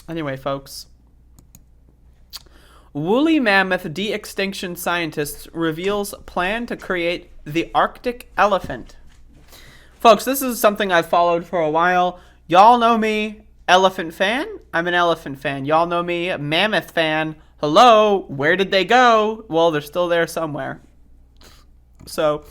Anyway, folks. Woolly mammoth de-extinction scientists reveals plan to create the Arctic elephant. Folks, this is something I've followed for a while. Y'all know me, elephant fan. I'm an elephant fan. Y'all know me, mammoth fan. Hello, where did they go? Well, they're still there somewhere. So,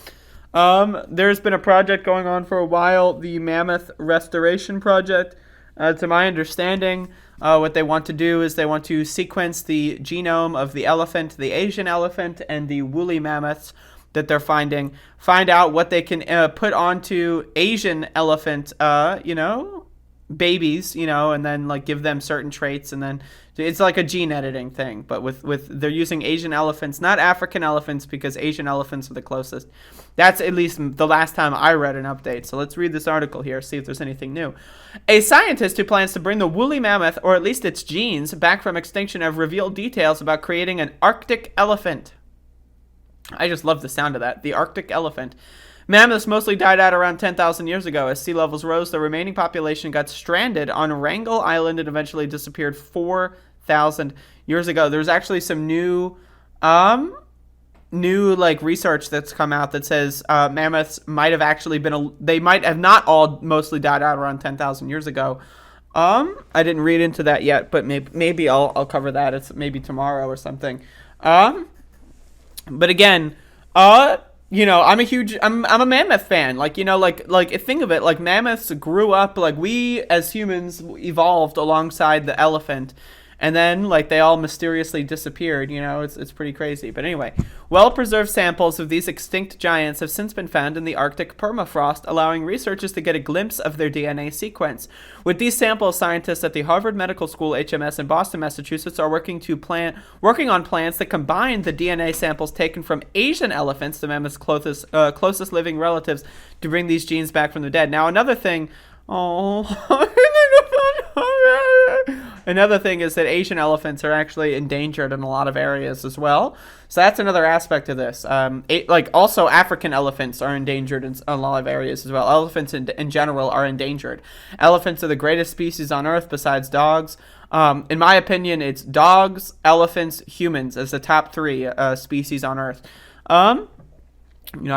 there's been a project going on for a while, the Mammoth Restoration Project. To my understanding, what they want to do is they want to sequence the genome of the elephant, the Asian elephant, and the woolly mammoths that they're finding. Find out what they can put onto Asian elephant, babies, and then like give them certain traits, and then it's like a gene editing thing. But with they're using Asian elephants, not African elephants, because Asian elephants are the closest. That's at least the last time I read an update. So let's read this article here, see if there's anything new. A scientist who plans to bring the woolly mammoth, or at least its genes, back from extinction have revealed details about creating an Arctic elephant. I just love the sound of that. The Arctic elephant. Mammoths mostly died out around 10,000 years ago. As sea levels rose, the remaining population got stranded on Wrangel Island and eventually disappeared 4,000 years ago. There's actually some new research that's come out that says mammoths might have actually they might have not all mostly died out around 10,000 years ago. I didn't read into that yet, but maybe I'll cover that. It's maybe tomorrow or something. But again, I'm a mammoth fan. Like think of it, like mammoths grew up, like we as humans evolved alongside the elephant, and then like they all mysteriously disappeared. It's pretty crazy. But anyway, well-preserved samples of these extinct giants have since been found in the Arctic permafrost, allowing researchers to get a glimpse of their DNA sequence. With these samples, scientists at the Harvard Medical School, HMS, in Boston, Massachusetts, are working on plans to combine the DNA samples taken from Asian elephants, the mammoth's closest living relatives, to bring these genes back from the dead. Now, another thing is that Asian elephants are actually endangered in a lot of areas as well. So that's another aspect of this. Also African elephants are endangered in a lot of areas as well. Elephants in general are endangered. Elephants are the greatest species on Earth besides dogs. In my opinion, it's dogs, elephants, humans as the top three species on Earth. I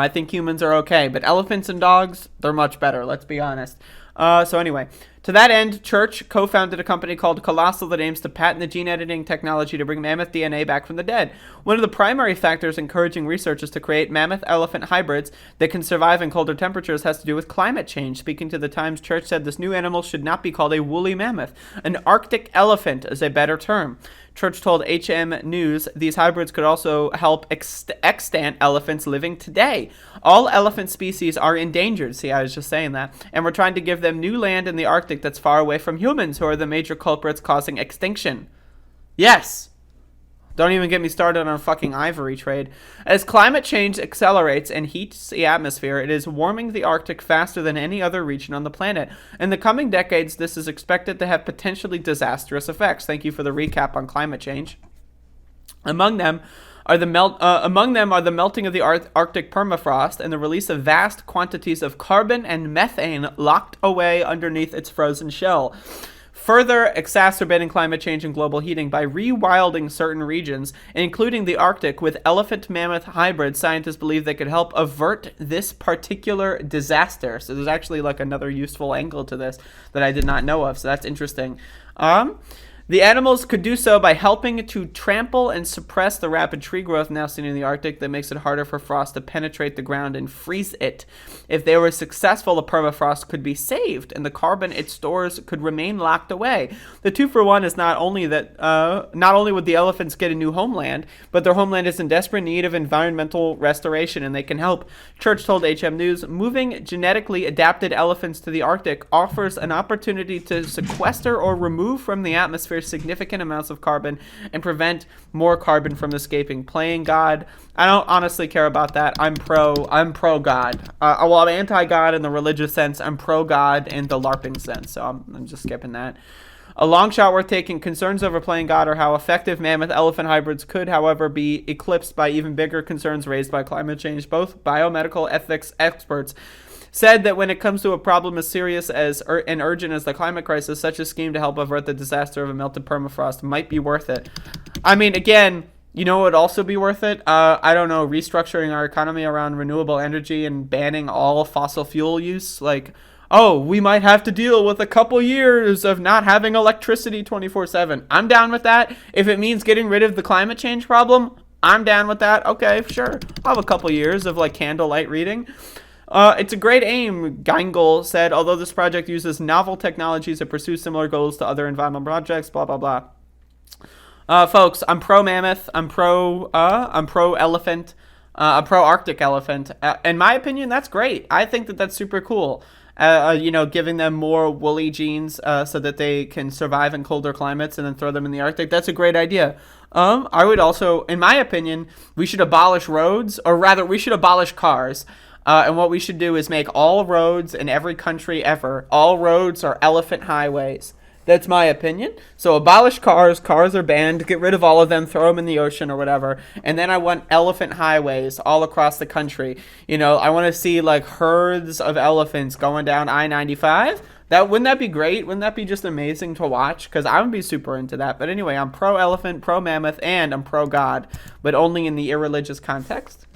think humans are okay, but elephants and dogs, they're much better, let's be honest. So anyway, to that end, Church co-founded a company called Colossal that aims to patent the gene editing technology to bring mammoth DNA back from the dead. One of the primary factors encouraging researchers to create mammoth-elephant hybrids that can survive in colder temperatures has to do with climate change. Speaking to the Times, Church said this new animal should not be called a woolly mammoth. An Arctic elephant is a better term. Church told HM News these hybrids could also help extant elephants living today. All elephant species are endangered. See, I was just saying that. And we're trying to give them new land in the Arctic that's far away from humans, who are the major culprits causing extinction. Yes. Don't even get me started on fucking ivory trade. As climate change accelerates and heats the atmosphere, it is warming the Arctic faster than any other region on the planet. In the coming decades, this is expected to have potentially disastrous effects. Thank you for the recap on climate change. Among them are the melting of the Arctic permafrost and the release of vast quantities of carbon and methane locked away underneath its frozen shell, further exacerbating climate change and global heating by rewilding certain regions, including the Arctic, with elephant-mammoth hybrids. Scientists believe they could help avert this particular disaster. So there's actually like another useful angle to this that I did not know of, so that's interesting. The animals could do so by helping to trample and suppress the rapid tree growth now seen in the Arctic that makes it harder for frost to penetrate the ground and freeze it. If they were successful, the permafrost could be saved, and the carbon it stores could remain locked away. The 2-for-1 is not only would the elephants get a new homeland, but their homeland is in desperate need of environmental restoration, and they can help. Church told HM News, moving genetically adapted elephants to the Arctic offers an opportunity to sequester or remove from the atmosphere significant amounts of carbon and prevent more carbon from escaping. Playing God, I don't honestly care about that. I'm pro God. I'm anti-God in the religious sense. I'm pro God in the LARPing sense. So I'm just skipping that. A long shot worth taking. Concerns over playing God or how effective mammoth-elephant hybrids could, however, be eclipsed by even bigger concerns raised by climate change. Both biomedical ethics experts said that when it comes to a problem as serious as and urgent as the climate crisis, such a scheme to help avert the disaster of a melted permafrost might be worth it. I mean, again, you know what would also be worth it? I don't know, restructuring our economy around renewable energy and banning all fossil fuel use. Like, oh, we might have to deal with a couple years of not having electricity 24/7. I'm down with that. If it means getting rid of the climate change problem, I'm down with that. Okay, sure. I'll have a couple years of like candlelight reading. It's a great aim, Geingel said, although this project uses novel technologies that pursue similar goals to other environmental projects, blah, blah, blah. Folks, I'm pro mammoth. I'm pro elephant. I'm pro Arctic elephant. In my opinion, that's great. I think that that's super cool. Giving them more woolly genes so that they can survive in colder climates and then throw them in the Arctic. That's a great idea. I would also, in my opinion, we should abolish roads, or rather, we should abolish cars. And what we should do is make all roads in every country ever, all roads are elephant highways. That's my opinion. So abolish cars. Cars are banned. Get rid of all of them. Throw them in the ocean or whatever. And then I want elephant highways all across the country. You know, I want to see like herds of elephants going down I-95. Wouldn't that be great? Wouldn't that be just amazing to watch? Because I would be super into that. But anyway, I'm pro elephant, pro mammoth, and I'm pro God, but only in the irreligious context.